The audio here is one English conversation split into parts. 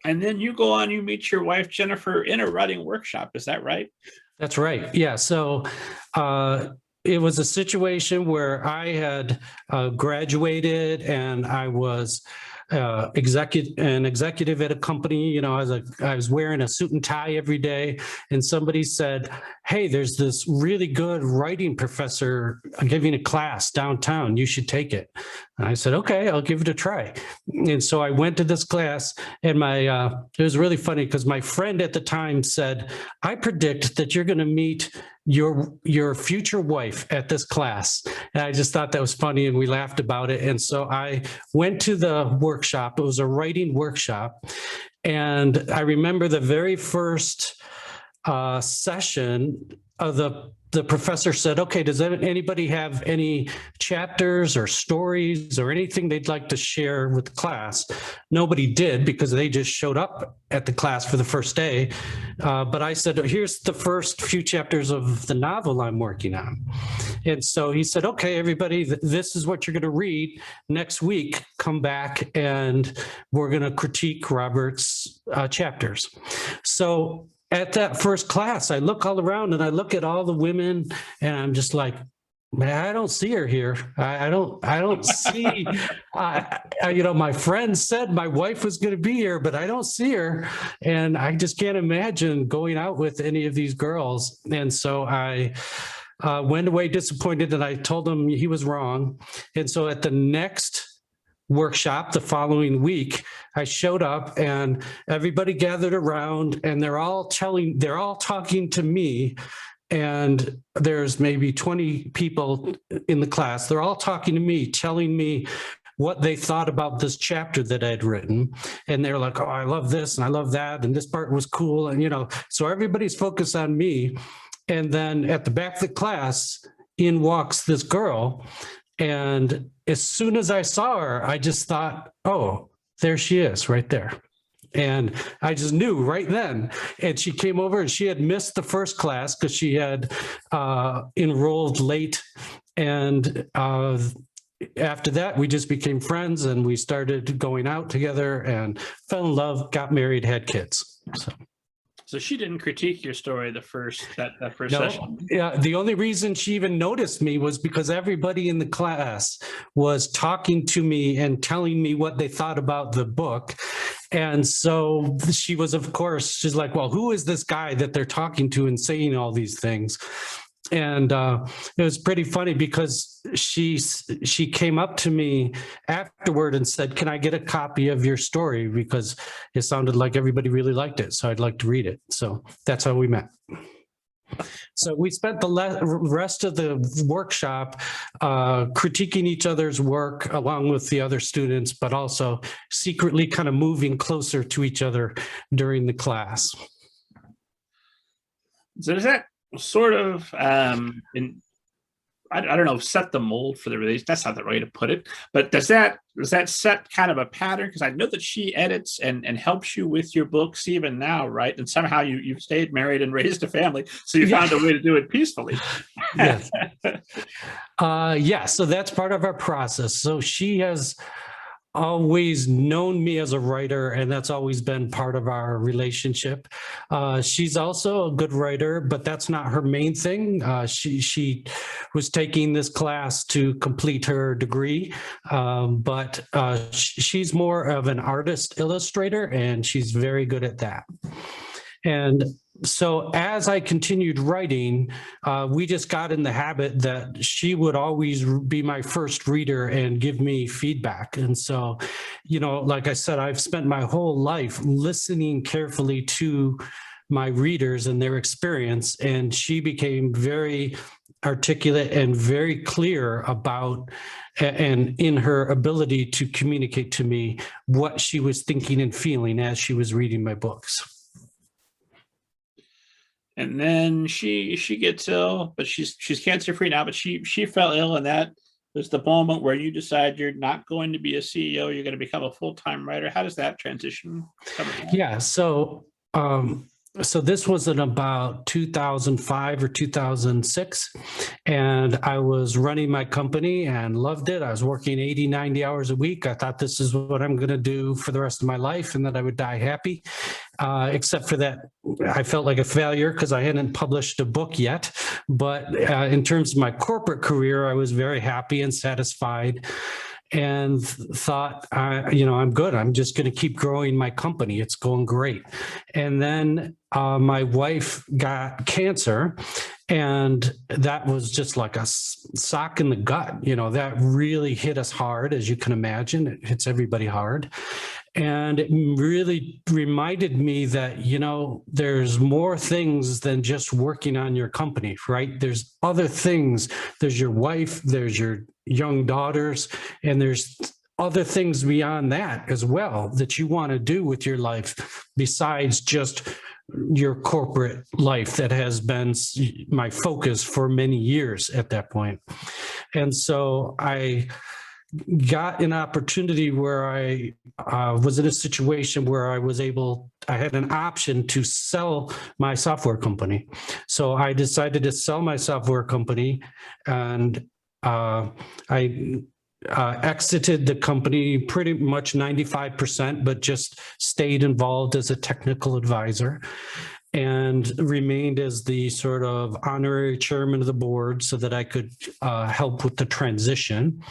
And then you go on, you meet your wife, Jennifer, in a writing workshop. Is that right? That's right. Yeah. So it was a situation where I had graduated and I was an executive at a company. You know, I was wearing a suit and tie every day, and somebody said, "Hey, there's this really good writing professor giving a class downtown. You should take it." And I said, "Okay, I'll give it a try." And so I went to this class, and it was really funny because my friend at the time said, "I predict that you're going to meet your future wife at this class." And I just thought that was funny, and we laughed about it. And so I went to the workshop. It was a writing workshop. And I remember the very first session of the professor said, "Okay, does anybody have any chapters or stories or anything they'd like to share with the class?" Nobody did because they just showed up at the class for the first day. But I said, "Here's the first few chapters of the novel I'm working on." And so he said, "Okay, everybody, this is what you're going to read. Next week, come back and we're going to critique Robert's chapters." So at that first class, I look all around and I look at all the women and I'm just like, man, I don't see her here. I don't see, you know, my friend said my wife was going to be here, but I don't see her. And I just can't imagine going out with any of these girls. And so I went away disappointed, and I told him he was wrong. And so at the next workshop the following week, I showed up and everybody gathered around and they're all talking to me. And there's maybe 20 people in the class. They're all talking to me, telling me what they thought about this chapter that I'd written. And they're like, "Oh, I love this and I love that. And this part was cool." And, you know, so everybody's focused on me. And then at the back of the class, in walks this girl. And as soon as I saw her, I just thought, "Oh, there she is right there." And I just knew right then. And she came over and she had missed the first class because she had enrolled late. And after that, we just became friends and we started going out together and fell in love, got married, had kids. So she didn't critique your story that first No, session. Yeah, the only reason she even noticed me was because everybody in the class was talking to me and telling me what they thought about the book. And so she was, of course, she's like, "Well, who is this guy that they're talking to and saying all these things?" And it was pretty funny because she came up to me afterward and said, "Can I get a copy of your story? Because it sounded like everybody really liked it. So I'd like to read it." So that's how we met. So we spent the rest of the workshop critiquing each other's work along with the other students, but also secretly kind of moving closer to each other during the class. So does that sort of I don't know, set the mold for the release? That's not the way to put it, but does that set kind of a pattern? Because I know that she edits and helps you with your books even now, right? And somehow you've stayed married and raised a family, so you found a way to do it peacefully. Yes. Yeah, so that's part of our process. So she has always known me as a writer, and that's always been part of our relationship. She's also a good writer, but that's not her main thing. She was taking this class to complete her degree, but she's more of an artist illustrator, and she's very good at that. And so as I continued writing, we just got in the habit that she would always be my first reader and give me feedback. And so, you know, like I said, I've spent my whole life listening carefully to my readers and their experience, and she became very articulate and very clear about and in her ability to communicate to me what she was thinking and feeling as she was reading my books. And then she gets ill, but she's cancer free now. But she fell ill, and that was the moment where you decide you're not going to be a CEO. You're going to become a full-time writer. How does that transition come about? Yeah. So So this was in about 2005 or 2006, and I was running my company and loved it. I was working 80, 90 hours a week. I thought this is what I'm going to do for the rest of my life and that I would die happy. Except for that, I felt like a failure because I hadn't published a book yet. But in terms of my corporate career, I was very happy and satisfied, and thought, I'm good. I'm just going to keep growing my company. It's going great. And then my wife got cancer, and that was just like a sock in the gut. That really hit us hard, as you can imagine. It hits everybody hard. And it really reminded me that, there's more things than just working on your company, right? There's other things. There's your wife, there's your young daughters, and there's other things beyond that as well that you want to do with your life besides just your corporate life that has been my focus for many years at that point. And so I got an opportunity where I was in a situation where I had an option to sell my software company. So I decided to sell my software company, and I exited the company pretty much 95%, but just stayed involved as a technical advisor and remained as the sort of honorary chairman of the board so that I could help with the transition.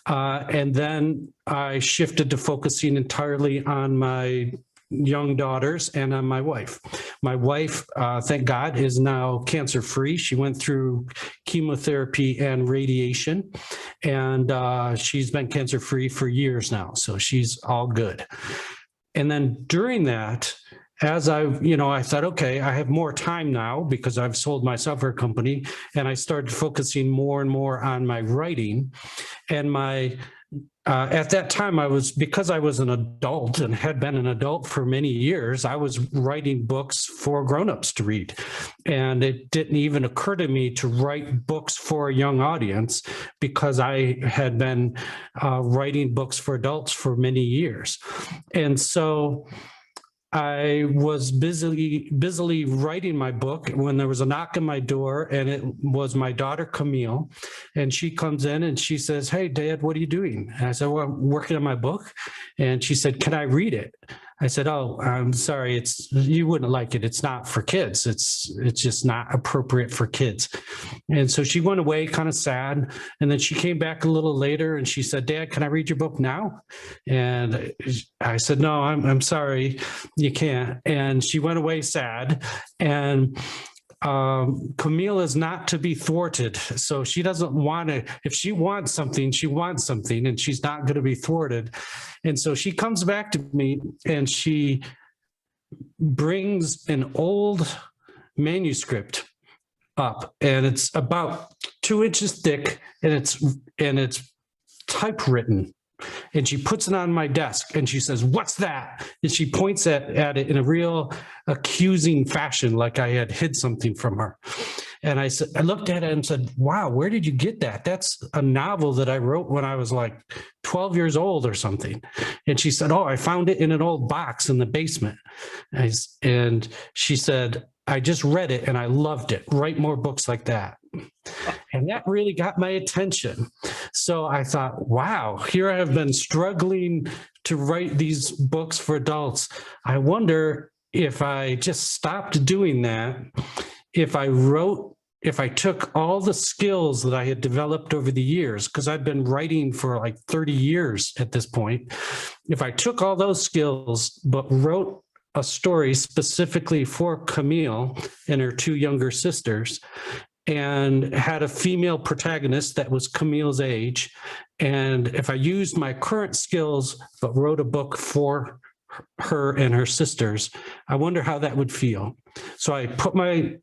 And then I shifted to focusing entirely on my young daughters and on my wife. My wife, thank God, is now cancer-free. She went through chemotherapy and radiation, and she's been cancer-free for years now. So she's all good. And then during that, as I thought, okay, I have more time now because I've sold my software company, and I started focusing more and more on my writing. And at that time, because I was an adult and had been an adult for many years, I was writing books for grownups to read. And it didn't even occur to me to write books for a young audience because I had been writing books for adults for many years. And so I was busily writing my book when there was a knock on my door, and it was my daughter, Camille. And she comes in and she says, "Hey, Dad, what are you doing?" And I said, "Well, I'm working on my book." And she said, "Can I read it?" I said, "Oh, I'm sorry. You wouldn't like it. It's not for kids. It's just not appropriate for kids." And so she went away kind of sad. And then she came back a little later and she said, "Dad, can I read your book now?" And I said, "No, I'm sorry. You can't." And she went away sad. And Camille is not to be thwarted. So she doesn't want to, if she wants something, she wants something, and she's not going to be thwarted. And so she comes back to me and she brings an old manuscript up, and it's about 2 inches thick, and it's typewritten. And she puts it on my desk and she says, "What's that?" And she points at it in a real accusing fashion, like I had hid something from her. And I looked at it and said, "Wow, where did you get that? That's a novel that I wrote when I was like 12 years old or something." And she said, "Oh, I found it in an old box in the basement." And she said, "I just read it and I loved it. Write more books like that." And that really got my attention. So I thought, wow, here I have been struggling to write these books for adults. I wonder if I just stopped doing that, if I took all the skills that I had developed over the years, because I've been writing for like 30 years at this point, if I took all those skills but wrote a story specifically for Camille and her 2 younger sisters, and had a female protagonist that was Camille's age, and if I used my current skills but wrote a book for her and her sisters, I wonder how that would feel. So I put my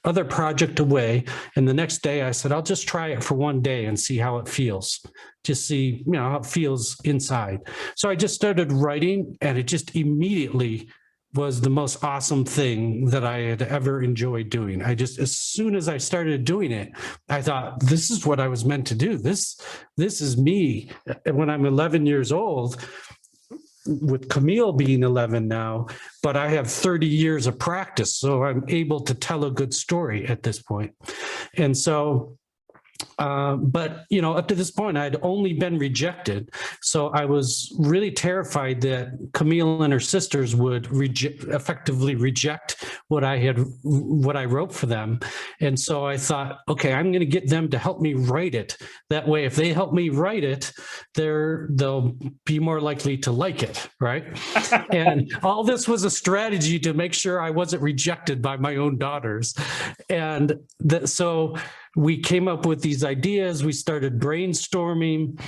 other project away, and the next day I said, I'll just try it for 1 day and see how it feels. Just see, how it feels inside. So I just started writing, and it just immediately was the most awesome thing that I had ever enjoyed doing. As soon as I started doing it, I thought, this is what I was meant to do. This is me. When I'm 11 years old, with Camille being 11 now, but I have 30 years of practice, so I'm able to tell a good story at this point. And so, but, you know, up to this point, I'd only been rejected. So I was really terrified that Camille and her sisters would effectively reject what I wrote for them. And so I thought, okay, I'm going to get them to help me write it. That way, if they help me write it, they'll be more likely to like it, right? And all this was a strategy to make sure I wasn't rejected by my own daughters. And so we came up with these ideas. We started brainstorming,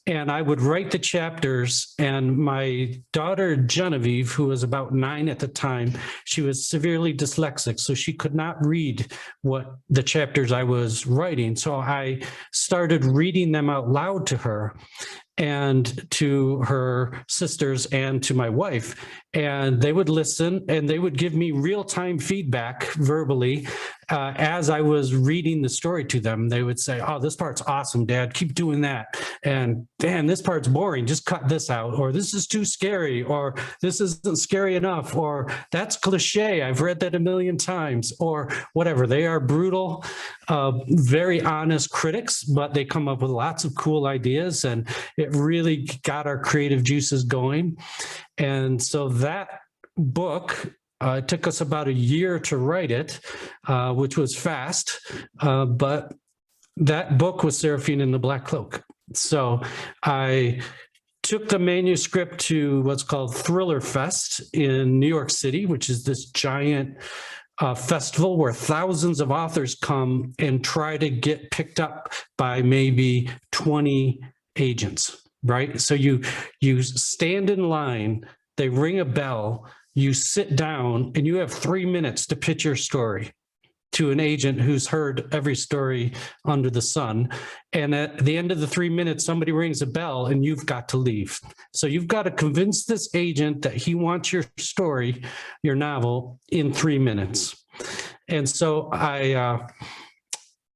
and I would write the chapters. And my daughter, Genevieve, who was about 9 at the time, she was severely dyslexic, so she could not read what the chapters I was writing. So I started reading them out loud to her and to her sisters and to my wife, and they would listen and they would give me real-time feedback verbally as I was reading the story to them. They would say, "Oh, this part's awesome, Dad, keep doing that," and "Dan, this part's boring, just cut this out," or "This is too scary," or "This isn't scary enough," or "That's cliche, I've read that a million times," or whatever. They are brutal, very honest critics, but they come up with lots of cool ideas, and it really got our creative juices going. And so that book, it took us about a year to write it, which was fast, but that book was Serafina and the Black Cloak. So I took the manuscript to what's called Thriller Fest in New York City, which is this giant festival where thousands of authors come and try to get picked up by maybe 20 agents, right? So you stand in line, they ring a bell, you sit down, and you have 3 minutes to pitch your story to an agent who's heard every story under the sun. And at the end of the 3 minutes, somebody rings a bell and you've got to leave. So you've got to convince this agent that he wants your story, your novel, in 3 minutes. And so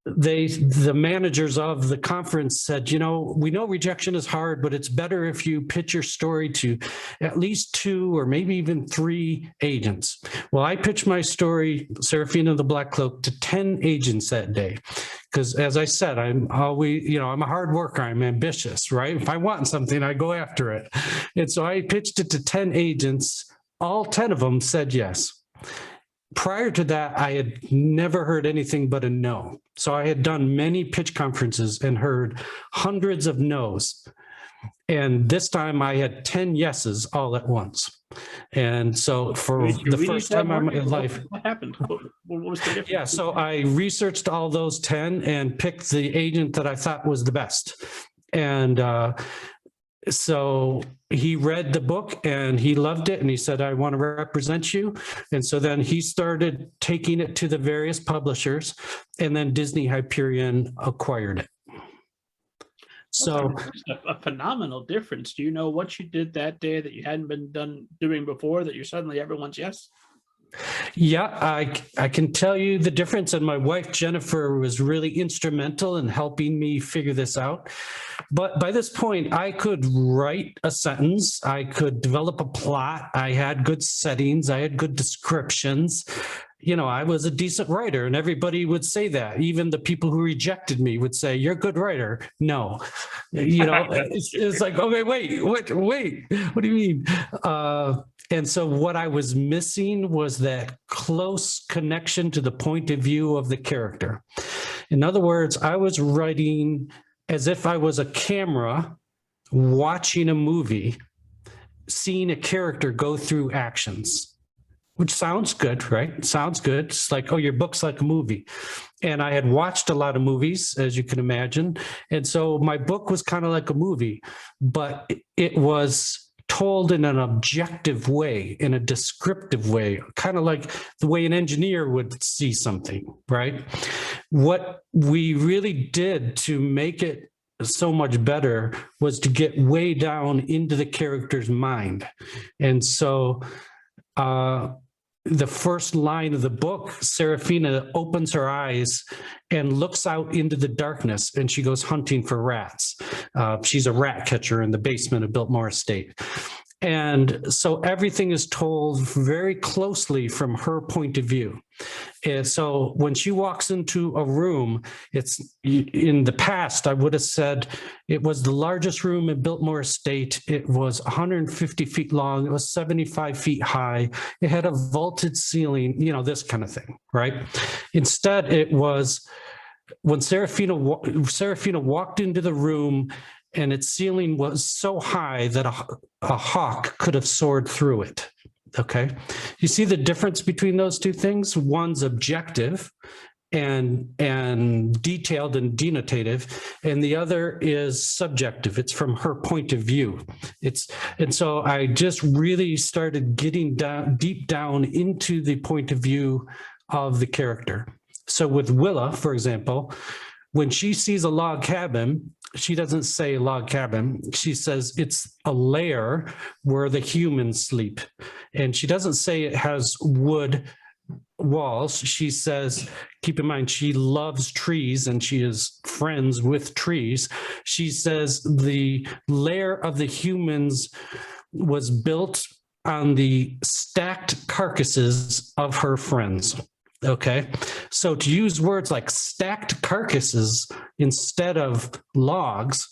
the managers of the conference said, "You know, we know rejection is hard, but it's better if you pitch your story to at least 2 or maybe even 3 agents." Well, I pitched my story, Serafina the Black Cloak, to 10 agents that day. Because as I said, I'm always, you know, I'm a hard worker, I'm ambitious, right? If I want something, I go after it. And so I pitched it to 10 agents. All 10 of them said yes. Prior to that, I had never heard anything but a no. So I had done many pitch conferences and heard hundreds of no's. And this time I had 10 yeses all at once. And so for the first time in my life, what happened? What was the difference? Yeah, so I researched all those 10 and picked the agent that I thought was the best. And so he read the book and he loved it and he said, "I want to represent you." And so then he started taking it to the various publishers, and then Disney Hyperion acquired it. So a phenomenal difference. Do you know what you did that day that you hadn't been doing before that you're suddenly everyone's yes? Yeah, I can tell you the difference, and my wife Jennifer was really instrumental in helping me figure this out. But by this point, I could write a sentence, I could develop a plot, I had good settings, I had good descriptions. You know, I was a decent writer, and everybody would say that. Even the people who rejected me would say, "You're a good writer." No, you know, it's like, okay, wait, what do you mean? And so what I was missing was that close connection to the point of view of the character. In other words, I was writing as if I was a camera watching a movie, seeing a character go through actions, which sounds good, right? Sounds good. It's like, oh, your book's like a movie. And I had watched a lot of movies, as you can imagine. And so my book was kind of like a movie, but it was told in an objective way, in a descriptive way, kind of like the way an engineer would see something, right? What we really did to make it so much better was to get way down into the character's mind. And so the first line of the book, Serafina opens her eyes and looks out into the darkness, and she goes hunting for rats. She's a rat catcher in the basement of Biltmore Estate. And so everything is told very closely from her point of view. And so when she walks into a room, it's in the past, I would have said it was the largest room in Biltmore Estate. It was 150 feet long. It was 75 feet high. It had a vaulted ceiling, this kind of thing, right? Instead, it was when Serafina walked into the room, and its ceiling was so high that a hawk could have soared through it. Okay. You see the difference between those two things? One's objective and detailed and denotative, and the other is subjective. It's from her point of view. And so I just really started getting deep down into the point of view of the character. So with Willa, for example, when she sees a log cabin, she doesn't say log cabin. She says it's a lair where the humans sleep. And she doesn't say it has wood walls. She says, keep in mind, she loves trees and she is friends with trees. She says the lair of the humans was built on the stacked carcasses of her friends. Okay, so to use words like stacked carcasses instead of logs,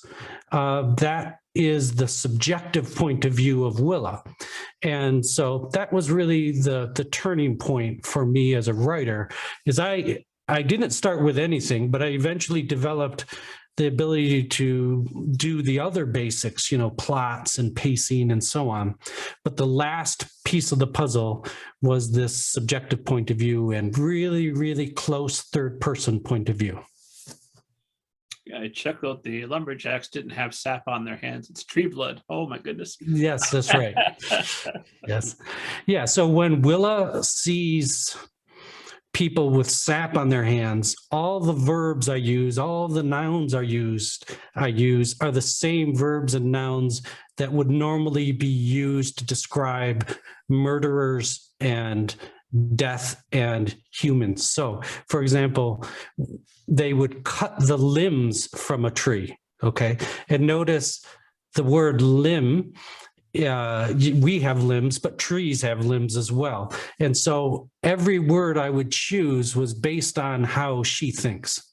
that is the subjective point of view of Willa. And so that was really the turning point for me as a writer, is I didn't start with anything, but I eventually developed the ability to do the other basics, plots and pacing and so on. But the last piece of the puzzle was this subjective point of view and really, really close third person point of view. Yeah, I checked out the lumberjacks didn't have sap on their hands. It's tree blood. Oh my goodness. Yes, that's right. Yes. Yeah. So when Willa sees people with sap on their hands, all the verbs I use, all the nouns I use are the same verbs and nouns that would normally be used to describe murderers and death and humans. So, for example, they would cut the limbs from a tree, okay? And notice the word limb, we have limbs, but trees have limbs as well. And so every word I would choose was based on how she thinks.